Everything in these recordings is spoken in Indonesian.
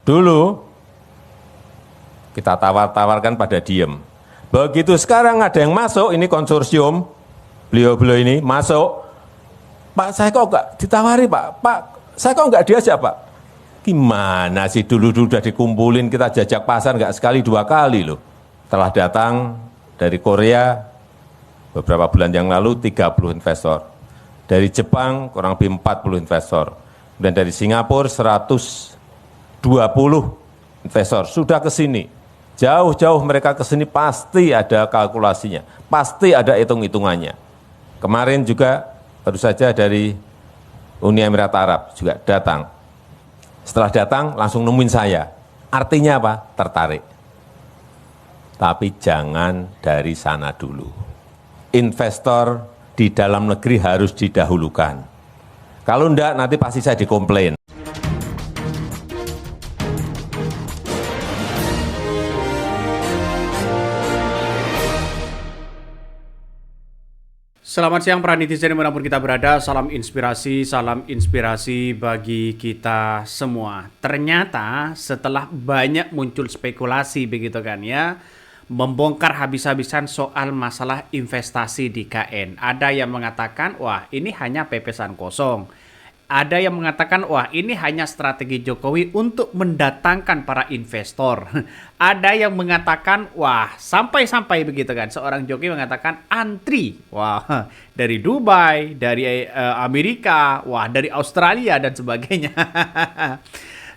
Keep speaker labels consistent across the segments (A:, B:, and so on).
A: Dulu kita tawar-tawarkan pada diem. Begitu sekarang ada yang masuk, ini konsorsium, beliau-beliau ini masuk, Pak saya kok nggak ditawari Pak, Pak saya kok nggak diajak Pak. Gimana sih dulu-dulu udah dikumpulin, kita jajak pasar nggak sekali dua kali loh. Telah datang dari Korea beberapa bulan yang lalu 30 investor. Dari Jepang kurang lebih 40 investor. Dan dari Singapura 120 investor sudah ke sini. Jauh-jauh mereka ke sini pasti ada kalkulasinya, pasti ada hitung-hitungannya. Kemarin juga baru saja dari Uni Emirat Arab juga datang. Setelah datang langsung nemuin saya. Artinya apa? Tertarik. Tapi jangan dari sana dulu. Investor di dalam negeri harus didahulukan. Kalau enggak nanti pasti saya dikomplain.
B: Selamat siang para netizen dimanapun kita berada, salam inspirasi bagi kita semua. Ternyata setelah banyak muncul spekulasi begitu kan ya, membongkar habis-habisan soal masalah investasi di KN. Ada yang mengatakan, wah ini hanya pepesan kosong. Ada yang mengatakan, wah ini hanya strategi Jokowi untuk mendatangkan para investor. Ada yang mengatakan, wah sampai-sampai begitu kan. Seorang Jokowi mengatakan antri. Wah dari Dubai, dari Amerika, wah dari Australia dan sebagainya.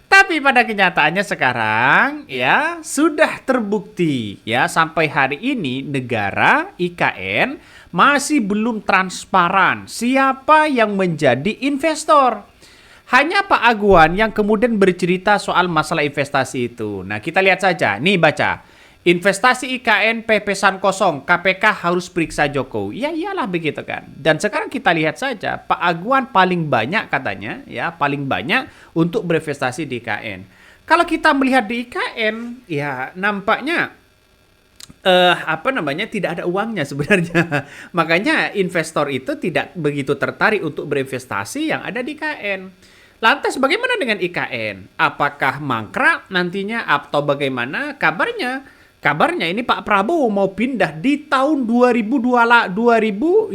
B: Tapi pada kenyataannya sekarang ya sudah terbukti ya sampai hari ini negara IKN masih belum transparan siapa yang menjadi investor. Hanya Pak Aguan yang kemudian bercerita soal masalah investasi itu. Nah kita lihat saja, nih baca. Investasi IKN pepesan kosong, KPK harus periksa Jokowi. Ya iyalah begitu kan. Dan sekarang kita lihat saja, Pak Aguan paling banyak katanya, ya paling banyak untuk berinvestasi di IKN. Kalau kita melihat di IKN, ya nampaknya tidak ada uangnya sebenarnya. Makanya investor itu tidak begitu tertarik untuk berinvestasi yang ada di IKN. Lantas bagaimana dengan IKN? Apakah mangkrak nantinya atau bagaimana kabarnya? Kabarnya ini Pak Prabowo mau pindah di tahun 2028.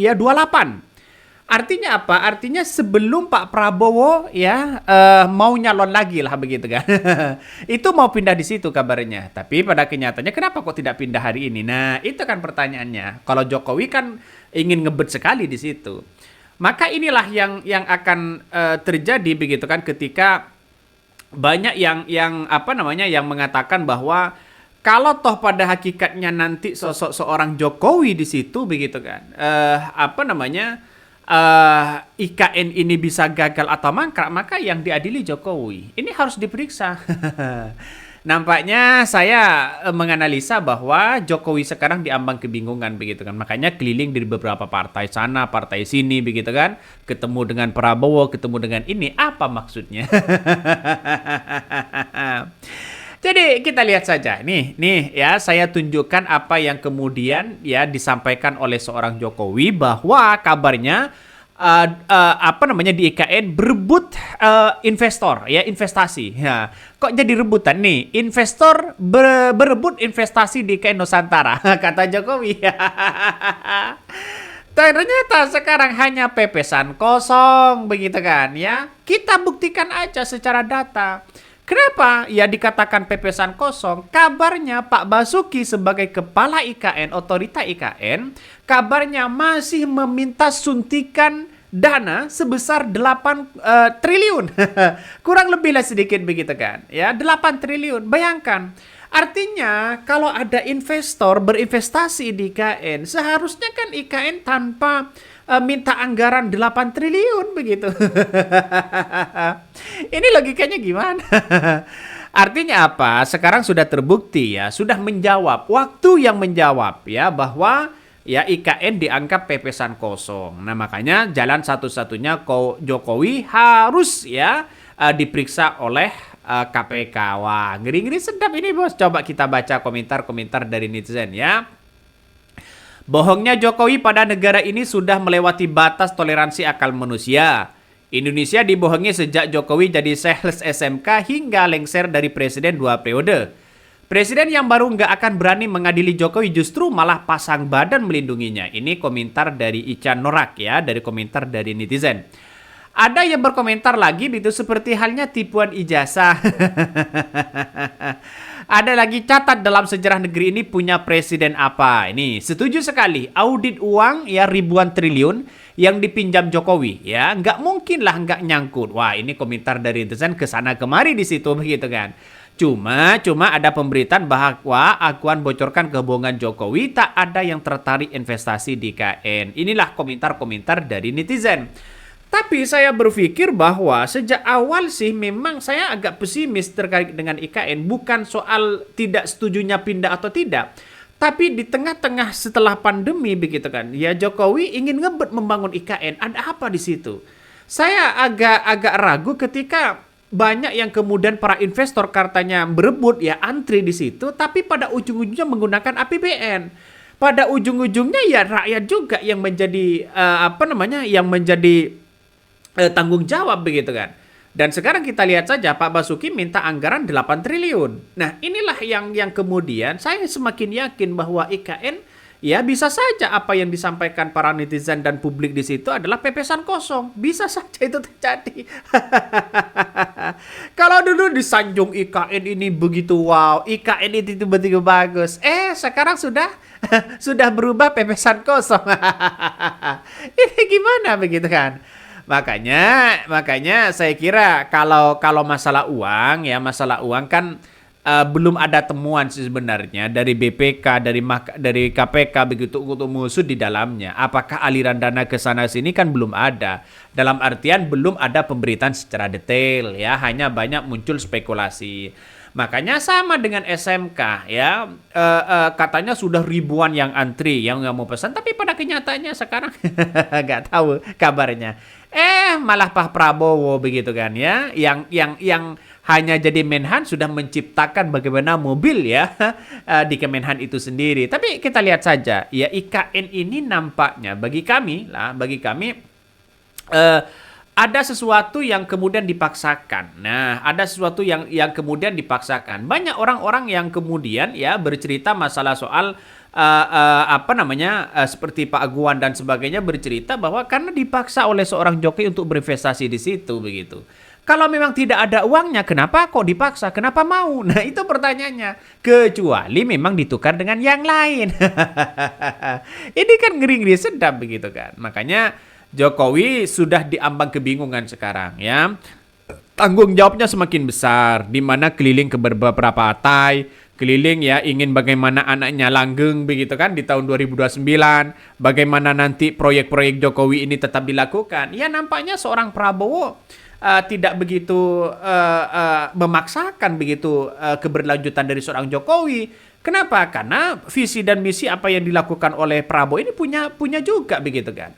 B: Artinya apa? Artinya sebelum Pak Prabowo ya mau nyalon lagi lah begitu kan. Itu mau pindah di situ kabarnya. Tapi pada kenyataannya kenapa kok tidak pindah hari ini? Nah, itu kan pertanyaannya. Kalau Jokowi kan ingin ngebet sekali di situ. Maka inilah yang akan terjadi begitu kan ketika banyak yang mengatakan bahwa kalau toh pada hakikatnya nanti sosok seorang Jokowi di situ begitu kan. IKN ini bisa gagal atau mangkrak, maka yang diadili Jokowi. Ini harus diperiksa. Nampaknya saya menganalisa bahwa Jokowi sekarang diambang kebingungan begitu kan. Makanya keliling dari beberapa partai sana, partai sini begitu kan. Ketemu dengan Prabowo, ketemu dengan ini. Apa maksudnya? Jadi kita lihat saja nih ya saya tunjukkan apa yang kemudian ya disampaikan oleh seorang Jokowi bahwa kabarnya di IKN berebut investor ya investasi. Ya, kok jadi rebutan nih investor berebut investasi di IKN Nusantara kata Jokowi. Ternyata sekarang hanya pepesan kosong begitu kan ya. Kita buktikan aja secara data. Kenapa? Ya dikatakan pepesan kosong. Kabarnya Pak Basuki sebagai kepala IKN, otorita IKN, kabarnya masih meminta suntikan dana sebesar 8 triliun. Kurang lebih lah sedikit begitu kan. Ya, 8 triliun. Bayangkan. Artinya kalau ada investor berinvestasi di IKN, seharusnya kan IKN tanpa minta anggaran 8 triliun begitu. Ini logikanya gimana? Artinya apa? Sekarang sudah terbukti ya, sudah menjawab. Waktu yang menjawab ya bahwa ya IKN dianggap pepesan kosong. Nah makanya jalan satu-satunya Jokowi harus ya diperiksa oleh KPK. Wah ngeri-ngeri sedap ini bos. Coba kita baca komentar-komentar dari netizen ya. Bohongnya Jokowi pada negara ini sudah melewati batas toleransi akal manusia. Indonesia dibohongi sejak Jokowi jadi sales SMK hingga lengser dari presiden 2 periode. Presiden yang baru nggak akan berani mengadili Jokowi justru malah pasang badan melindunginya. Ini komentar dari Ica Norak ya, dari komentar dari netizen. Ada yang berkomentar lagi itu seperti halnya tipuan ijazah. Ada lagi catat dalam sejarah negeri ini punya presiden apa. Ini setuju sekali. Audit uang ya ribuan triliun yang dipinjam Jokowi ya. Nggak mungkin lah nggak nyangkut. Wah ini komentar dari netizen kesana kemari di situ begitu kan. Cuma ada pemberitaan bahwa akuan bocorkan kebohongan Jokowi tak ada yang tertarik investasi di IKN. Inilah komentar-komentar dari netizen. Tapi saya berpikir bahwa sejak awal sih memang saya agak pesimis terkait dengan IKN. Bukan soal tidak setujunya pindah atau tidak. Tapi di tengah-tengah setelah pandemi begitu kan. Ya Jokowi ingin ngebet membangun IKN. Ada apa di situ? Saya agak ragu ketika banyak yang kemudian para investor katanya berebut ya antri di situ. Tapi pada ujung-ujungnya menggunakan APBN. Pada ujung-ujungnya ya rakyat juga yang menjadi yang menjadi tanggung jawab begitu kan. Dan sekarang kita lihat saja Pak Basuki minta anggaran 8 triliun. Nah, inilah yang kemudian saya semakin yakin bahwa IKN ya bisa saja apa yang disampaikan para netizen dan publik di situ adalah pepesan kosong. Bisa saja itu terjadi. Kalau dulu disanjung IKN ini begitu wow, IKN itu begitu bagus. Sekarang sudah berubah pepesan kosong. Ini gimana begitu kan? Makanya saya kira kalau masalah uang kan belum ada temuan sih sebenarnya dari BPK dari KPK begitu untuk mengusut di dalamnya. Apakah aliran dana ke sana sini kan belum ada. Dalam artian belum ada pemberitaan secara detail ya, hanya banyak muncul spekulasi. Makanya sama dengan SMK ya, katanya sudah ribuan yang antri yang nggak mau pesan, tapi pada kenyataannya sekarang nggak tahu kabarnya. Malah Pak Prabowo begitu kan ya, yang hanya jadi Menhan sudah menciptakan bagaimana mobil ya di Kemenhan itu sendiri. Tapi kita lihat saja ya IKN ini nampaknya bagi kami ada sesuatu yang kemudian dipaksakan. Nah, ada sesuatu yang kemudian dipaksakan. Banyak orang-orang yang kemudian ya bercerita masalah soal seperti Pak Aguan dan sebagainya bercerita bahwa karena dipaksa oleh seorang Jokowi untuk berinvestasi di situ begitu. Kalau memang tidak ada uangnya, kenapa kok dipaksa? Kenapa mau? Nah, itu pertanyaannya. Kecuali memang ditukar dengan yang lain. Ini kan ngeri-ngeri sedap begitu kan. Makanya Jokowi sudah diambang kebingungan sekarang ya. Tanggung jawabnya semakin besar, di mana keliling ke beberapa partai, keliling ya ingin bagaimana anaknya langgeng begitu kan di tahun 2029, bagaimana nanti proyek-proyek Jokowi ini tetap dilakukan. Ya nampaknya seorang Prabowo tidak begitu memaksakan begitu keberlanjutan dari seorang Jokowi. Kenapa? Karena visi dan misi apa yang dilakukan oleh Prabowo ini punya juga begitu kan.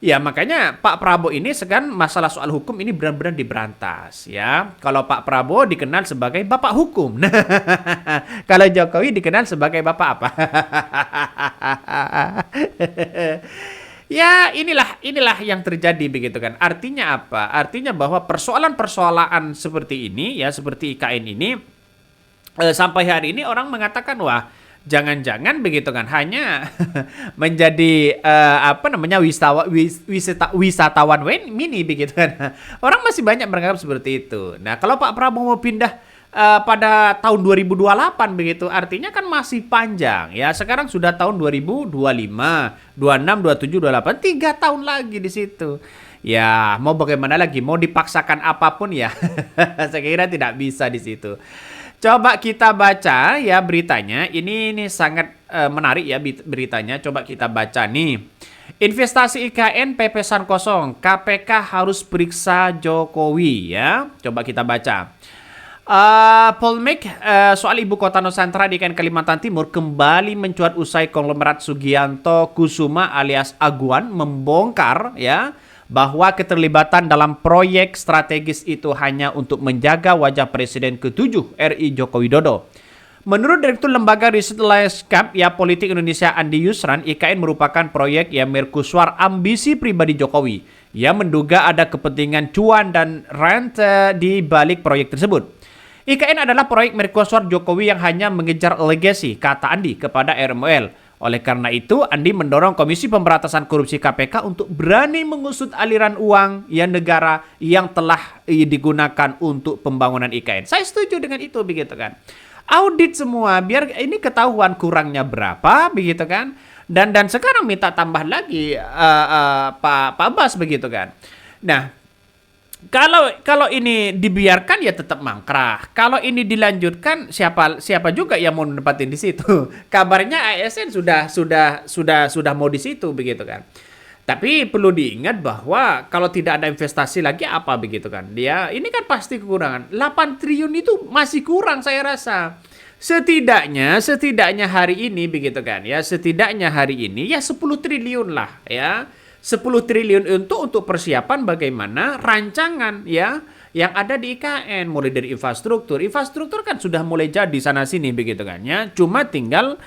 B: Ya makanya Pak Prabowo ini sekarang masalah soal hukum ini benar-benar diberantas ya. Kalau Pak Prabowo dikenal sebagai bapak hukum. Kalau Jokowi dikenal sebagai bapak apa? Ya inilah yang terjadi begitu kan. Artinya apa? Artinya bahwa persoalan-persoalan seperti ini ya, seperti IKN ini sampai hari ini orang mengatakan wah jangan-jangan begitu kan hanya menjadi wisatawan mini begitu kan. Orang masih banyak menganggap seperti itu. Nah, kalau Pak Prabowo mau pindah pada tahun 2028 begitu, artinya kan masih panjang ya. Sekarang sudah tahun 2025, 26, 27, 28, 3 tahun lagi di situ. Ya, mau bagaimana lagi? Mau dipaksakan apapun ya. Saya kira tidak bisa di situ. Coba kita baca ya beritanya. Ini sangat menarik ya beritanya. Coba kita baca nih. Investasi IKN pepesan kosong. KPK harus periksa Jokowi ya. Coba kita baca. Polemik soal ibu kota Nusantara di IKN Kalimantan Timur kembali mencuat usai konglomerat Sugianto Kusuma alias Aguan membongkar ya bahwa keterlibatan dalam proyek strategis itu hanya untuk menjaga wajah Presiden ke-7 RI Joko Widodo. Menurut Direktur Lembaga Riset Lanskap ya Politik Indonesia Andi Yusran, IKN merupakan proyek yang mercusuar ambisi pribadi Jokowi Ia menduga ada kepentingan cuan dan rente di balik proyek tersebut. IKN adalah proyek mercusuar Jokowi yang hanya mengejar legacy, kata Andi kepada RML. Oleh karena itu, Andi mendorong Komisi Pemberantasan Korupsi KPK untuk berani mengusut aliran uang negara yang telah digunakan untuk pembangunan IKN. Saya setuju dengan itu, begitu kan. Audit semua, biar ini ketahuan kurangnya berapa, begitu kan. Dan sekarang minta tambah lagi Pak Bas, begitu kan. Nah, kalau ini dibiarkan ya tetap mangkrak. Kalau ini dilanjutkan siapa juga yang mau nempatin di situ. Kabarnya ASN sudah mau di situ, begitu kan. Tapi perlu diingat bahwa kalau tidak ada investasi lagi apa, begitu kan. Dia ini kan pasti kekurangan. 8 triliun itu masih kurang saya rasa. Setidaknya hari ini, begitu kan ya. Setidaknya hari ini ya 10 triliun lah ya. 10 triliun untuk persiapan bagaimana rancangan ya yang ada di IKN, mulai dari infrastruktur kan sudah mulai jadi sana sini, begitu kan ya, cuma tinggal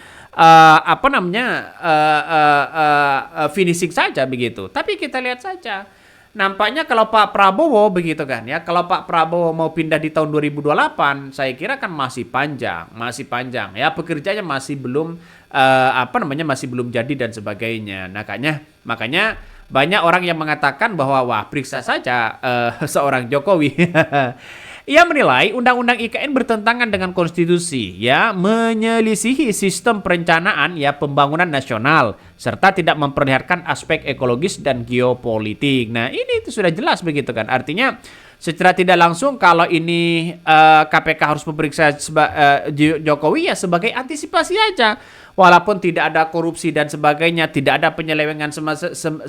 B: finishing saja, begitu. Tapi kita lihat saja, nampaknya kalau Pak Prabowo, begitu kan ya, kalau Pak Prabowo mau pindah di tahun 2028, saya kira kan masih panjang ya, pekerjaannya masih belum masih belum jadi dan sebagainya. Makanya banyak orang yang mengatakan bahwa wah, periksa saja seorang Jokowi. Ia menilai undang-undang IKN bertentangan dengan konstitusi, ya, menyelisihi sistem perencanaan ya pembangunan nasional serta tidak memperlihatkan aspek ekologis dan geopolitik. Nah, ini itu sudah jelas, begitu kan. Artinya secara tidak langsung kalau ini KPK harus memeriksa Jokowi ya sebagai antisipasi aja. Walaupun tidak ada korupsi dan sebagainya, tidak ada penyelewengan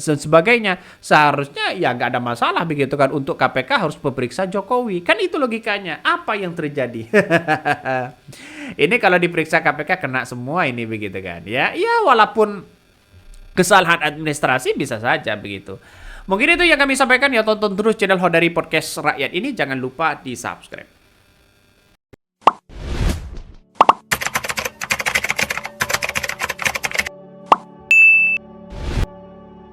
B: sebagainya, seharusnya ya nggak ada masalah, begitu kan, untuk KPK harus memeriksa Jokowi. Kan itu logikanya. Apa yang terjadi? Ini kalau diperiksa KPK kena semua ini, begitu kan. Ya walaupun kesalahan administrasi bisa saja, begitu. Mungkin itu yang kami sampaikan ya. Tonton terus channel Hodari Podcast Rakyat ini, jangan lupa di subscribe.